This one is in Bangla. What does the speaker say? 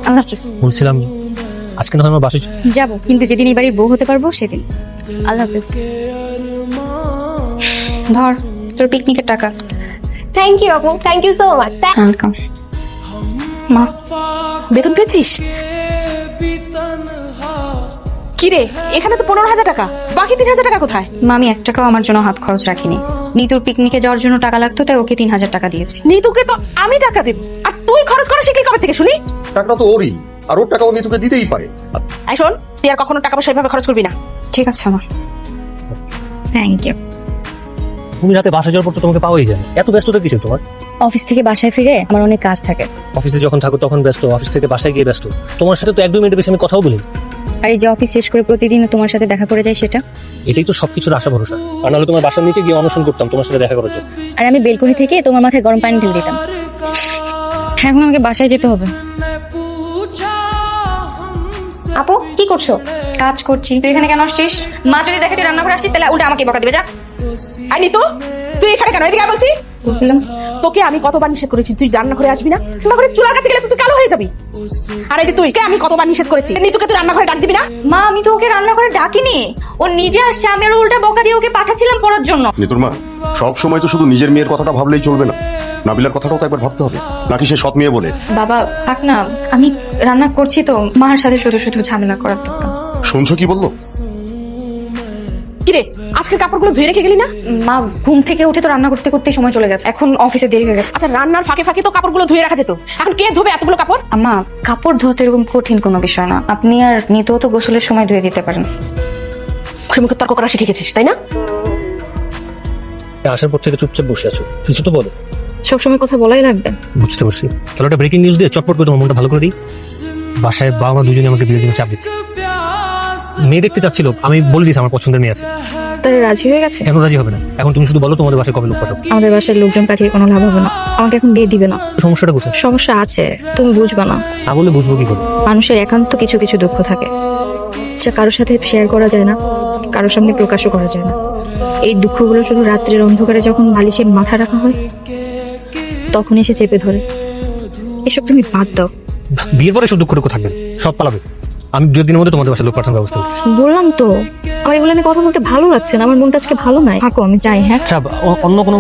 আল্লাহ হাফেজ। বলছিলাম আজকে না হয় আমার বাসায় যাবো, কিন্তু যেদিন এই বাড়ির বউ হতে পারবো সেদিন। আল্লাহ হাফেজ। ধর তোর পিকনিকের টাকা। থ্যাংক ইউ আপু, thank you so much. Welcome. মা, বেতন পেয়েছিস? কি রে, এখানে তো 15,000 টাকা, বাকি 3,000 টাকা কোথায়? মা আমি 1 টাকাও আমার জন্য হাত খরচ রাখিনি। নিতুর পিকনিকে যাওয়ার জন্য টাকা লাগতো, তাই ওকে 3,000 টাকা দিয়েছি। নিতুকে তো আমি টাকা দেব, আর তুই খরচ করা শিখলি কবে থেকে শুনি? টাকাটা তো ওরই, আর ওর টাকা ও নিতুকে দিতেই পারে। এই শোন, তুই আর কখনো টাকা পয়সা এভাবে খরচ করবি না। ঠিক আছে মা, থ্যাংক ইউ। তুমি রাতে বাসা যাওয়ার পর তো তোমাকে পাওয়াই যায় না। এত ব্যস্ততা কিসের তোমার? অফিস থেকে বাসায় ফিরে আমার অনেক কাজ থাকে। অফিসে যখন থাকো তখন ব্যস্ত, অফিস থেকে বাসায় গিয়ে ব্যস্ত। তোমার সাথে তো 1-2 মিনিট বেশি আমি কথাও বলি। আর এই যে অফিস শেষ করে প্রতিদিন তোমার সাথে দেখা করে যাই, সেটা। এটাই তো সবকিছুর আশা ভরসা। আর নাহলে তোমার বাসার নিচে গিয়ে অনশন করতাম তোমার সাথে দেখা করার জন্য। আর আমি বেলকনি থেকে তোমার মাথায় গরম পানি ঢেলে দিতাম। এখন আমাকে বাসায় যেতে হবে। আপু কি করছো? কাজ করছি। তুই এখানে কেন আসছিস? মা যদি দেখে তুই রান্না করে আসছিস, তাহলে উল্টা আমাকে বকা দিবে। যা। আই নিতু, তুই এখানে কেন? এদিকে আয় বলছি। বলছিলাম তোকে আমি কতবার নিষেধ করেছি তুই রান্না করে আসবি না? রান্না করে চুলার কাছে গেলে তুই কালো হয়ে যাবি। আর এই যে তুই কে আমি কতবার নিষেধ করেছি নিতুকে তুই রান্না করে ডাক দিবি না? মা, আমি তো ওকে রান্না করে ডাকিনি, ও নিজে আসছে। আমি আর উল্টা বকা দিয়ে ওকে পাঠাচ্ছিলাম পড়ার জন্য। নিতুর মা, সব সময় তো শুধু নিজের মেয়ের কথাটা ভাবলেই চলবে না, নাবিলার কথাটাও তো একবার ভাবতে হবে। নাকি সে সৎ মেয়ে বলে? বাবা থাক না, আমি রান্না করছি তো, মার সাথে শুধু শুধু ঝামেলা করার দরকার। শুনছো কি বললো? কিরে, আজকের কাপড়গুলো ধুয়ে রেখে গেলি না? মা ঘুম থেকে উঠে তো রান্না করতে করতে সময় চলে গেছে, এখন অফিসে দেরি হয়ে গেছে। আচ্ছা, রান্নার ফাঁকে ফাঁকে তো কাপড়গুলো ধুয়ে রাখা যেত, এখন কে ধোবে এতগুলো কাপড়? আম্মা, কাপড় ধোতে এরকম কঠিন কোনো বিষয় না। আপনি আর নিতেও তো গোসলের সময় ধুয়ে দিতে পারেন। মুখে মুখে তর্ক করা শিখে গেছিস, তাই না? আসার পর থেকে চুপচাপ বসে আছো, কিছু তো বলো। সবসময় কথা বলাই লাগবে। বুঝতে পারছি। তাহলে একটা ব্রেকিং নিউজ দিয়ে চটপট করে তোমার মনটা ভালো করে দিই। বাসায় বাবা মা দুজনে আমাকে বিয়ের জন্য চাপ দিচ্ছে। মেয়ে দেখতে চাচ্ছিল, আমি বলে দিয়েছি আমার পছন্দের মেয়ে আছে। তারা রাজি হয়ে গেছে? এখন রাজি হবে না। এখন তুমি শুধু বলো তোমাদের বাসায় কবে লোক পাঠাবো। আমাদের বাসার লোকজন পাঠিয়ে কোনো লাভ হবে না, আমাকে এখন বিয়ে দিবে না। সমস্যাটা কোথায়? সমস্যা আছে, তুমি বুঝবা না। না বলে বুঝবো কি করে? মানুষের একান্ত কিছু কিছু দুঃখ থাকে, যা কারোর সাথে শেয়ার করা যায় না, কারোর সামনে প্রকাশও করা যায় না। এই দুঃখগুলো শুধু রাত্রের অন্ধকারে যখন বালিশে মাথা রাখা হয়, তখন এসে চেপে ধরে। এসব তুমি বাদ দাও। বিয়ের পরে সব দুঃখটুকু থাকবে, সব পালাবে। আমি 2 দিনের মধ্যে তোমাদের বাসায় লোক পাঠানোর ব্যবস্থা করছি। বললাম তো, আমার এগুলো নিয়ে কথা বলতে ভালো লাগছে না, আমার মনটা আজকে ভালো নাই। থাকো, আমি যাই। হ্যাঁ, আচ্ছা, অন্য কোনো